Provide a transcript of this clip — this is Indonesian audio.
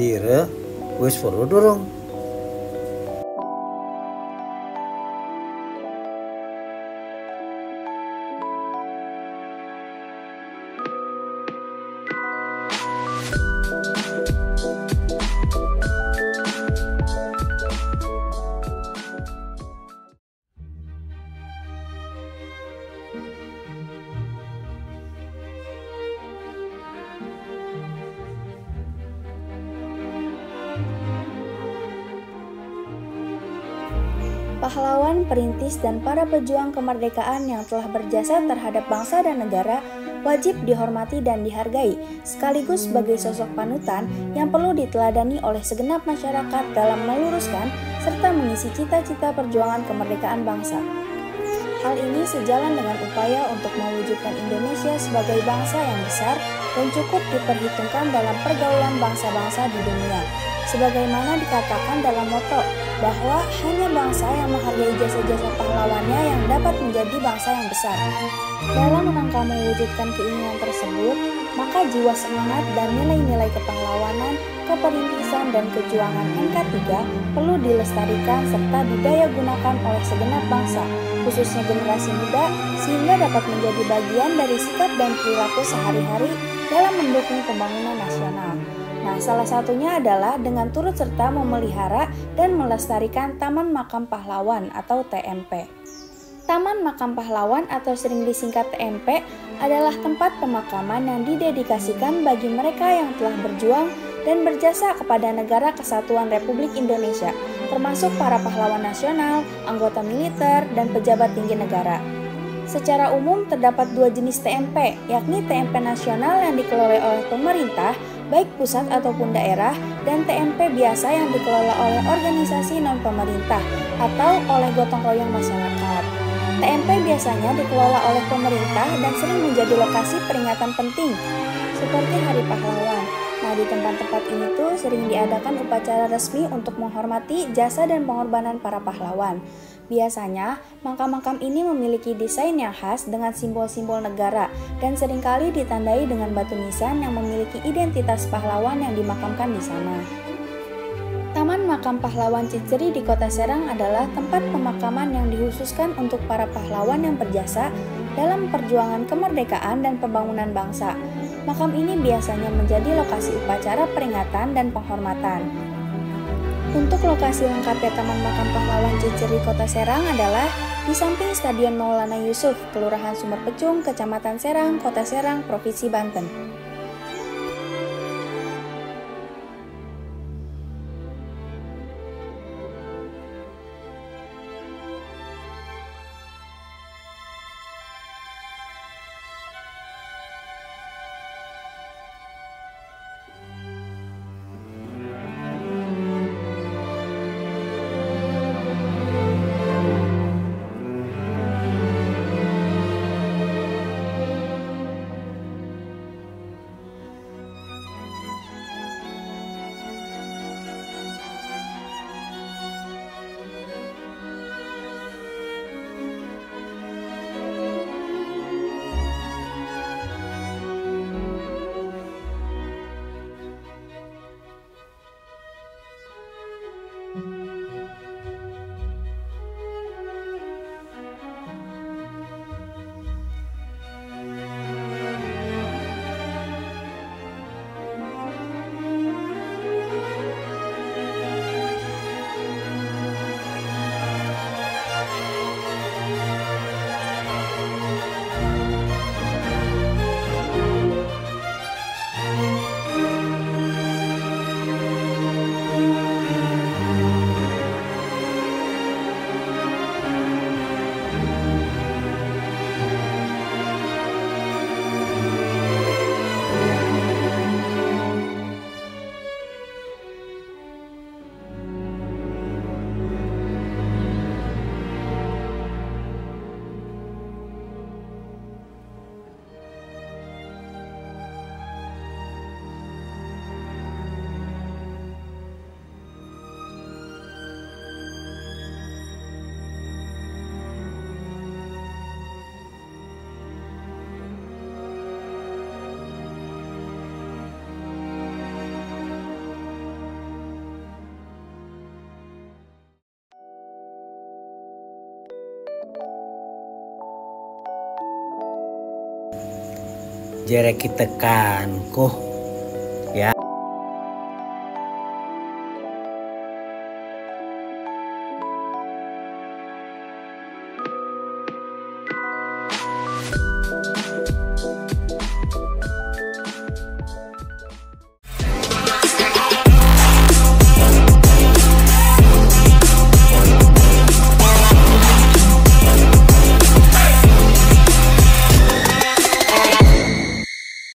Sire, wis perlu dorong. Pahlawan, perintis, dan para pejuang kemerdekaan yang telah berjasa terhadap bangsa dan negara wajib dihormati dan dihargai, sekaligus sebagai sosok panutan yang perlu diteladani oleh segenap masyarakat dalam meluruskan serta mengisi cita-cita perjuangan kemerdekaan bangsa. Hal ini sejalan dengan upaya untuk mewujudkan Indonesia sebagai bangsa yang besar dan cukup diperhitungkan dalam pergaulan bangsa-bangsa di dunia. Sebagaimana dikatakan dalam moto, bahwa hanya bangsa yang menghargai jasa-jasa pahlawannya yang dapat menjadi bangsa yang besar. Dalam rangka mewujudkan keinginan tersebut, maka jiwa semangat dan nilai-nilai kepahlawanan, keperintisan, dan kejuangan NK3 perlu dilestarikan serta didaya gunakan oleh segenap bangsa, khususnya generasi muda, sehingga dapat menjadi bagian dari sikap dan perilaku sehari-hari dalam mendukung pembangunan nasional. Nah, salah satunya adalah dengan turut serta memelihara dan melestarikan Taman Makam Pahlawan atau TMP. Taman Makam Pahlawan atau sering disingkat TMP adalah tempat pemakaman yang didedikasikan bagi mereka yang telah berjuang dan berjasa kepada Negara Kesatuan Republik Indonesia, termasuk para pahlawan nasional, anggota militer, dan pejabat tinggi negara. Secara umum terdapat dua jenis TMP, yakni TMP nasional yang dikelola oleh pemerintah, baik pusat ataupun daerah, dan TMP biasa yang dikelola oleh organisasi non-pemerintah atau oleh gotong royong masyarakat. TMP biasanya dikelola oleh pemerintah dan sering menjadi lokasi peringatan penting, seperti Hari Pahlawan. Nah, di tempat-tempat ini tuh sering diadakan upacara resmi untuk menghormati jasa dan pengorbanan para pahlawan. Biasanya, makam-makam ini memiliki desain yang khas dengan simbol-simbol negara dan seringkali ditandai dengan batu nisan yang memiliki identitas pahlawan yang dimakamkan di sana. Taman Makam Pahlawan Ciceri di Kota Serang adalah tempat pemakaman yang dikhususkan untuk para pahlawan yang berjasa dalam perjuangan kemerdekaan dan pembangunan bangsa. Makam ini biasanya menjadi lokasi upacara peringatan dan penghormatan. Untuk lokasi lengkapnya Taman Makam Pahlawan Ciceri Kota Serang adalah di samping Stadion Maulana Yusuf, Kelurahan Sumber Pecung, Kecamatan Serang, Kota Serang, Provinsi Banten. jere kita kan koh